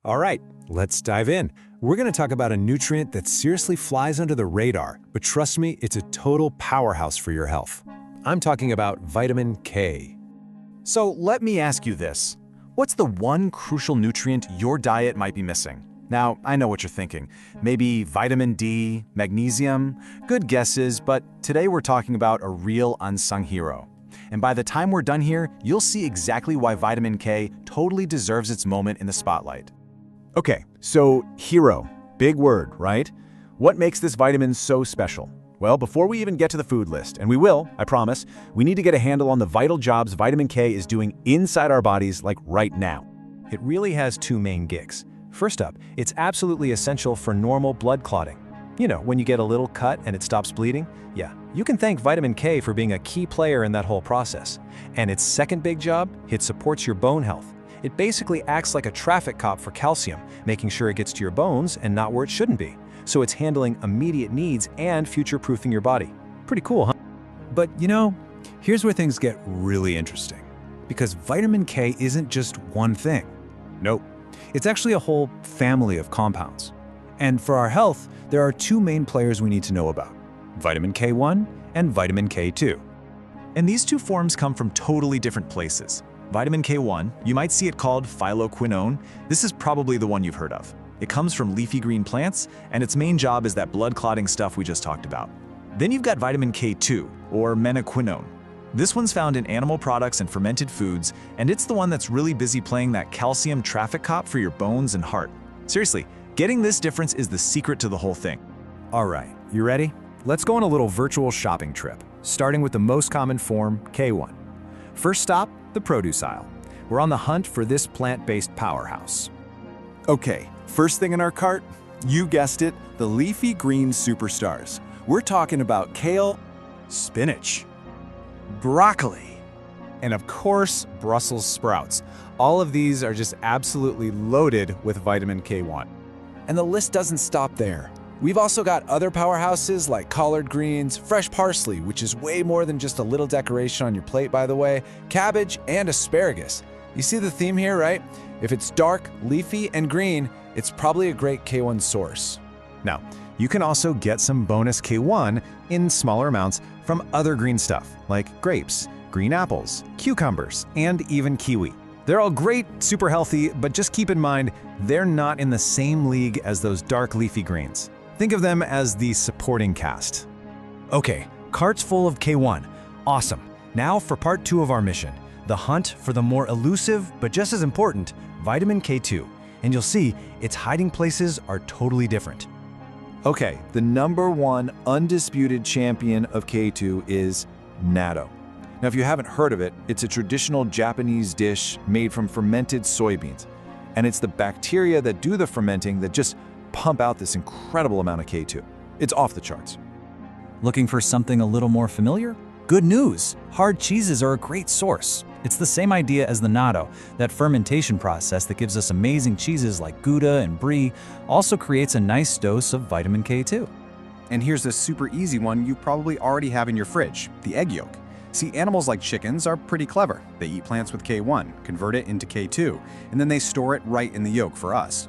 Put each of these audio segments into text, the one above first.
All right, let's dive in. We're going to talk about a nutrient that seriously flies under the radar, but trust me, it's a total powerhouse for your health. I'm talking about vitamin K. So let me ask you this. What's the one crucial nutrient your diet might be missing? Now, I know what you're thinking. Maybe vitamin D, magnesium? Good guesses, but today we're talking about a real unsung hero. And by the time we're done here, you'll see exactly why vitamin K totally deserves its moment in the spotlight. Okay, so hero, big word, right? What makes this vitamin so special? Well, before we even get to the food list, and we will, I promise, we need to get a handle on the vital jobs vitamin K is doing inside our bodies like right now. It really has two main gigs. First up, it's absolutely essential for normal blood clotting. You know, when you get a little cut and it stops bleeding? Yeah, you can thank vitamin K for being a key player in that whole process. And its second big job, it supports your bone health. It basically acts like a traffic cop for calcium, making sure it gets to your bones and not where it shouldn't be. So it's handling immediate needs and future-proofing your body. Pretty cool, huh? But you know, here's where things get really interesting. Because vitamin K isn't just one thing. Nope. It's actually a whole family of compounds. And for our health, there are two main players we need to know about: vitamin K1 and vitamin K2. And these two forms come from totally different places. Vitamin K1, you might see it called phyloquinone. This is probably the one you've heard of. It comes from leafy green plants, and its main job is that blood clotting stuff we just talked about. Then you've got vitamin K2, or menaquinone. This one's found in animal products and fermented foods, and it's the one that's really busy playing that calcium traffic cop for your bones and heart. Seriously, getting this difference is the secret to the whole thing. All right, you ready? Let's go on a little virtual shopping trip, starting with the most common form, K1. First stop, the produce aisle. We're on the hunt for this plant-based powerhouse. Okay, first thing in our cart, you guessed it, the leafy green superstars. We're talking about kale, Spinach, broccoli, and of course, Brussels sprouts. All of these are just absolutely loaded with vitamin K1. And the list doesn't stop there. We've also got other powerhouses like collard greens, fresh parsley, which is way more than just a little decoration on your plate, by the way, cabbage, and asparagus. You see the theme here, right? If it's dark, leafy, and green, it's probably a great K1 source. Now, you can also get some bonus K1 in smaller amounts from other green stuff, like grapes, green apples, cucumbers, and even kiwi. They're all great, super healthy, but just keep in mind, they're not in the same league as those dark leafy greens. Think of them as the supporting cast. Okay, cart's full of K1. Awesome. Now for part 2 of our mission, the hunt for the more elusive, but just as important, vitamin K2. And you'll see, its hiding places are totally different. Okay, the #1 undisputed champion of K2 is natto. Now, if you haven't heard of it, it's a traditional Japanese dish made from fermented soybeans. And it's the bacteria that do the fermenting that just pump out this incredible amount of K2. It's off the charts. Looking for something a little more familiar? Good news! Hard cheeses are a great source. It's the same idea as the natto. That fermentation process that gives us amazing cheeses like Gouda and Brie also creates a nice dose of vitamin K2. And here's a super easy one you probably already have in your fridge, the egg yolk. See, animals like chickens are pretty clever. They eat plants with K1, convert it into K2, and then they store it right in the yolk for us.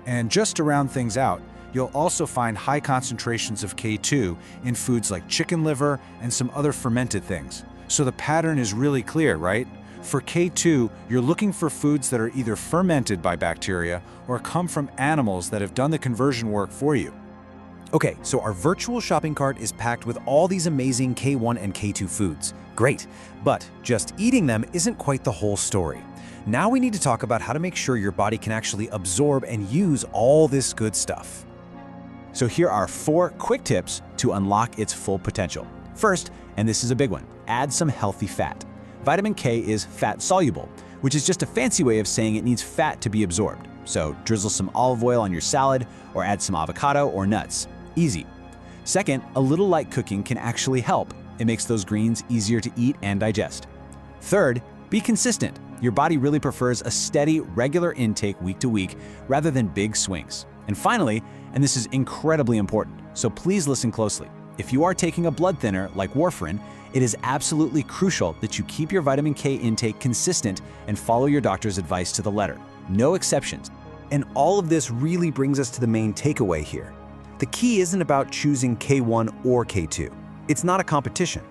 And just to round things out, you'll also find high concentrations of K2 in foods like chicken liver and some other fermented things. So the pattern is really clear, right? For K2, you're looking for foods that are either fermented by bacteria or come from animals that have done the conversion work for you. Okay, so our virtual shopping cart is packed with all these amazing K1 and K2 foods. Great, but just eating them isn't quite the whole story. Now we need to talk about how to make sure your body can actually absorb and use all this good stuff. So here are 4 quick tips to unlock its full potential. First, and this is a big one, add some healthy fat. Vitamin K is fat-soluble, which is just a fancy way of saying it needs fat to be absorbed. So drizzle some olive oil on your salad or add some avocado or nuts. Easy. Second, a little light cooking can actually help. It makes those greens easier to eat and digest. Third, be consistent. Your body really prefers a steady, regular intake week to week rather than big swings. And finally, and this is incredibly important, so please listen closely. If you are taking a blood thinner like warfarin, it is absolutely crucial that you keep your vitamin K intake consistent and follow your doctor's advice to the letter. No exceptions. And all of this really brings us to the main takeaway here. The key isn't about choosing K1 or K2. It's not a competition.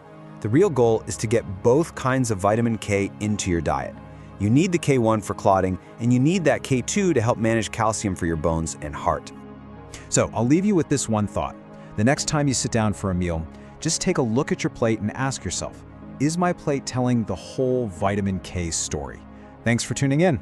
The real goal is to get both kinds of vitamin K into your diet. You need the K1 for clotting, and you need that K2 to help manage calcium for your bones and heart. So I'll leave you with this one thought. The next time you sit down for a meal, just take a look at your plate and ask yourself, is my plate telling the whole vitamin K story? Thanks for tuning in.